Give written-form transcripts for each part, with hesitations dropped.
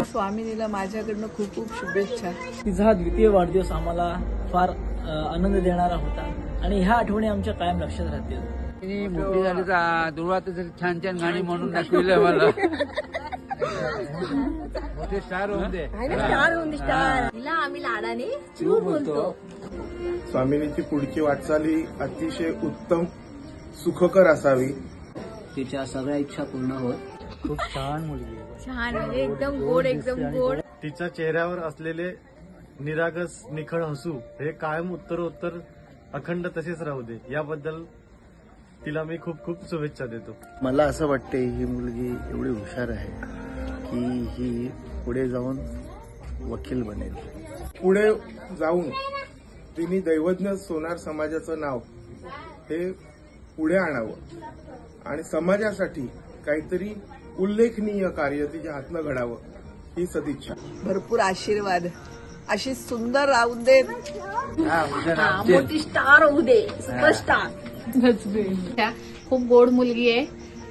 स्वामिनीला माझ्याकडनं खूप खूप शुभेच्छा। तिचा हा द्वितीय वाढदिवस आम्हाला फार आनंद देणारा होता आणि ह्या आठवणी आमच्या कायम लक्षात राहतील। तिने मोठी झाली तर दुर्वात छान छान गाणी म्हणून दाखविलं मला। मोठे स्टार होऊन दे, तिला आम्ही लाडाने चू बोलतो। स्वामिनीची पुढची वाटचाल ही अतिशय उत्तम सुखकर असावी। तिच्या सगळ्या इच्छा पूर्ण होत। खूप छान मुलगी, छान म्हणजे एकदम गोड, एकदम गोड। तिच्या चेहऱ्यावर असलेले निरागस निखळ हसू हे कायम उत्तरोत्तर अखंड तसेच राहू दे, याबद्दल तिला मी खूप खूप शुभेच्छा देतो। मला असं वाटते ही मुलगी एवढी हुशार आहे की ही पुढे जाऊन वकील बनेल। पुढे जाऊन तिने दैवज्ञ सोनार समाजाचं नाव हे पुढे आणावं आणि समाजासाठी काहीतरी उल्लेखनीय कार्य तिच्या हातनं घडावं ही सदिच्छा। भरपूर आशीर्वाद, अशी सुंदर राहू दे, मोठी स्टार होऊ दे, सुपरस्टार। खूप गोड मुलगी आहे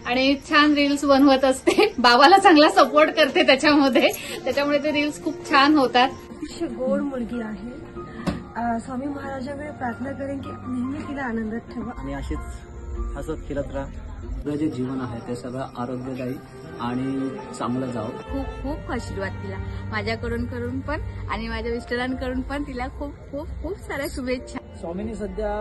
आणि छान रील्स बनवत असते, बाबाला चांगला सपोर्ट करते त्याच्यामुळे ते रील्स खूप छान होतात। अतिशय गोड मुलगी आहे। स्वामी महाराजांकडे प्रार्थना करेन की नेहमी तिला आनंदात ठेवा आणि अशीच हसत खेळत राहा। आपलं जे जीवन आहे ते सगळं आरोग्यदायी आणि चांगलं जावं। खूप खूप आशीर्वाद तिला माझ्याकडून करून पण आणि माझ्या मिस्टरांकडून पण तिला खूप खूप खूप साऱ्या शुभेच्छा। स्वामिनी सध्या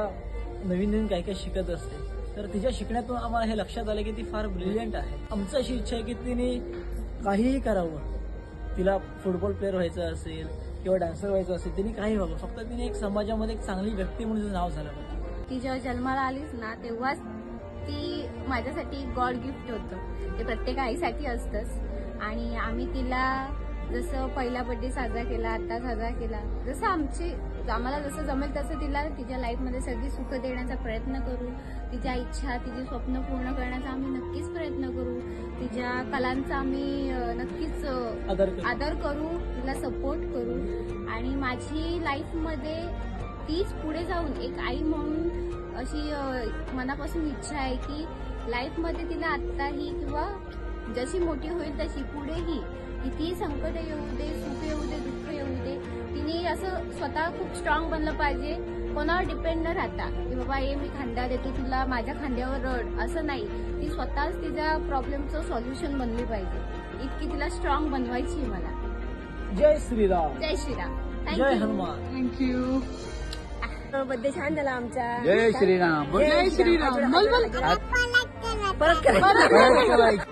नवीन नवीन काय काय शिकत असते, तर तिच्या शिकण्यातून आम्हाला हे लक्षात आलं की ती फार ब्रिलियंट आहे। आमची अशी इच्छा आहे की तिने काहीही करावं, तिला फुटबॉल प्लेअर व्हायचं असेल किंवा डान्सर व्हायचं असेल, तिने काही व्हावं, फक्त तिने एक समाजामध्ये एक चांगली व्यक्ती म्हणून तिचं नाव झालं पाहिजे। ती जेव्हा जन्माला आलीच ना तेव्हाच ती माझ्यासाठी गॉड गिफ्ट होतं, ते प्रत्येक आईसाठी असतंच। आणि आम्ही तिला जसं पहिला बर्थडे साजरा केला, आता साजरा केला, जसं आम्हाला जसं जमेल तसं तिला तिच्या लाईफमध्ये सगळी सुख देण्याचा प्रयत्न करू। तिच्या इच्छा, तिची स्वप्न पूर्ण करण्याचा आम्ही नक्कीच प्रयत्न करू। तिच्या कलांचा आम्ही नक्कीच आदर करू, तिला सपोर्ट करू। आणि माझी लाईफमध्ये तीच पुढे जाऊन एक आई म्हणून अशी मनापासून इच्छा आहे की लाईफमध्ये तिला आत्ताही किंवा जशी मोठी होईल तशी पुढेही कितीही संकट येऊ दे, सुख येऊ दे, दुःख येऊ दे, तिने असं स्वतः खूप स्ट्रॉंग बनलं पाहिजे, कोणावर डिपेंड न राहता की बाबा हे मी खांदा देतो तुला, माझ्या खांद्यावर रड, असं नाही। ती स्वतःच तिच्या प्रॉब्लेमचं सॉल्युशन बनली पाहिजे, इतकी तिला स्ट्रॉंग बनवायची मला। जय श्रीराम, जय श्रीराम, जय हनुमान, थँक्यू। बर्थडे छान झाला आमचा। जय श्रीराम, जय श्रीराम। परत करा।